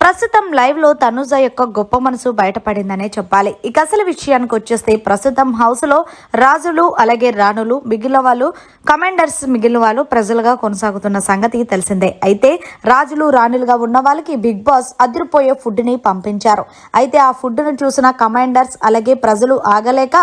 ప్రస్తుతం లైవ్ లో తనుజ యొక్క గొప్ప మనసు బయటపడిందనే చెప్పాలి. ఇక అసలు విషయానికి వచ్చేస్తే ప్రస్తుతం హౌస్ లో రాజులు అలాగే రాణులు మిగిలిన వాళ్ళు కమాండర్స్ మిగిలిన వాళ్ళు ప్రజలుగా కొనసాగుతున్న సంగతి తెలిసిందే. అయితే రాజులు రాణులుగా ఉన్న వాళ్ళకి బిగ్ బాస్ అదిరిపోయే ఫుడ్ ని పంపించారు. అయితే ఆ ఫుడ్ ను చూసిన కమాండర్స్ అలాగే ప్రజలు ఆగలేక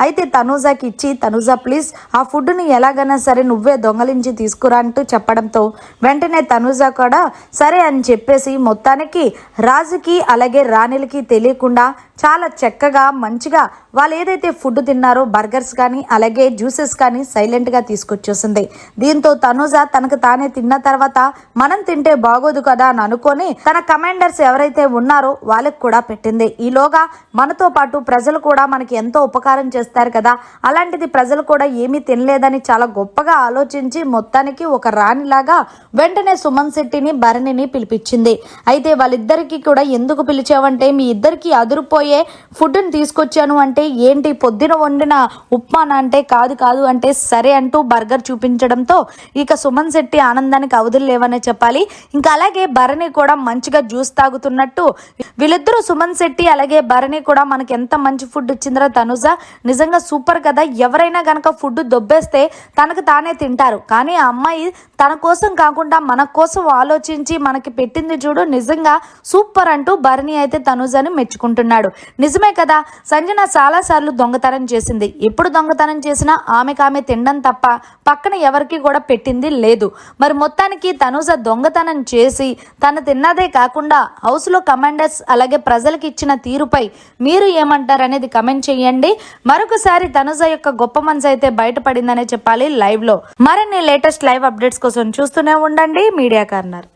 అయితే తనుజాకి ఇచ్చి తనుజ ప్లీజ్ ఆ ఫుడ్ ని ఎలాగైనా సరే నువ్వే దొంగలించి తీసుకురా అంటూ చెప్పడంతో వెంటనే తనుజ కూడా సరే అని చెప్పేసి మొత్తానికి రాజుకి అలాగే రాణిలకి తెలియకుండా చాలా చక్కగా మంచిగా వాళ్ళు ఏదైతే ఫుడ్ తిన్నారో బర్గర్స్ కానీ అలాగే జ్యూసెస్ కానీ సైలెంట్గా తీసుకొచ్చేసింది. దీంతో తనుజ తనకు తానే తిన్న తర్వాత మనం తింటే బాగోదు కదా అని అనుకొని తన కమాండర్స్ ఎవరైతే ఉన్నారో వాళ్ళకి కూడా పెట్టింది. ఈలోగా మనతో పాటు ప్రజలు కూడా మనకి ఎంతో ఉపకారం చేస్తారు కదా, అలాంటిది ప్రజలు కూడా ఏమీ తినలేదని చాలా గొప్పగా ఆలోచించి మొత్తానికి ఒక రాణిలాగా వెంటనే సుమన్ శెట్టిని భరణిని పిలిపించింది. అయితే వాళ్ళిద్దరికి కూడా ఎందుకు పిలిచావంటే మీ ఇద్దరికి అదిరిపోయే ఫుడ్ని తీసుకొచ్చాను అంటే ఏంటి పొద్దున వండిన ఉప్మాన అంటే కాదు అంటే సరే అంటూ బర్గర్ చూపించడంతో ఇక సుమన్ శెట్టి ఆనందానికి అవధులు లేవనే చెప్పాలి. ఇంకా అలాగే భరణి కూడా మంచిగా జ్యూస్ తాగుతున్నట్టు వీళ్ళిద్దరూ సుమన్ శెట్టి అలాగే భరణి కూడా మనకి ఎంత మంచి ఫుడ్ ఇచ్చిందిరా తనుజ, నిజంగా సూపర్ కదా, ఎవరైనా గనక ఫుడ్ దొబ్బేస్తే తనకు తానే తింటారు, కానీ ఆ అమ్మాయి తన కోసం కాకుండా మన కోసం ఆలోచించి మనకి పెట్టింది చూడు నిజంగా సూపర్ అంటూ భరణి అయితే తనుజని మెచ్చుకుంటున్నాడు. నిజమే కదా, సంజన చాలాసార్లు దొంగతనం చేసింది, ఎప్పుడు దొంగతనం చేసినా ఆమె తినడం తప్ప పక్కన ఎవరికి కూడా పెట్టింది లేదు. మరి మొత్తానికి తనుజ దొంగతనం చేసి తను తిన్నదే కాకుండా హౌస్లో కమాండర్స్ అలాగే ప్రజలకు ఇచ్చిన తీరుపై మీరు ఏమంటారనేది కమెంట్ చేయండి. మరొకసారి తనుజ యొక్క గొప్ప మనసు అయితే బయటపడిందనే చెప్పాలి లైవ్ లో. మరిన్ని లేటెస్ట్ లైవ్ అప్డేట్స్ కోసం చూస్తూనే ఉండండి మీడియా కార్నర్.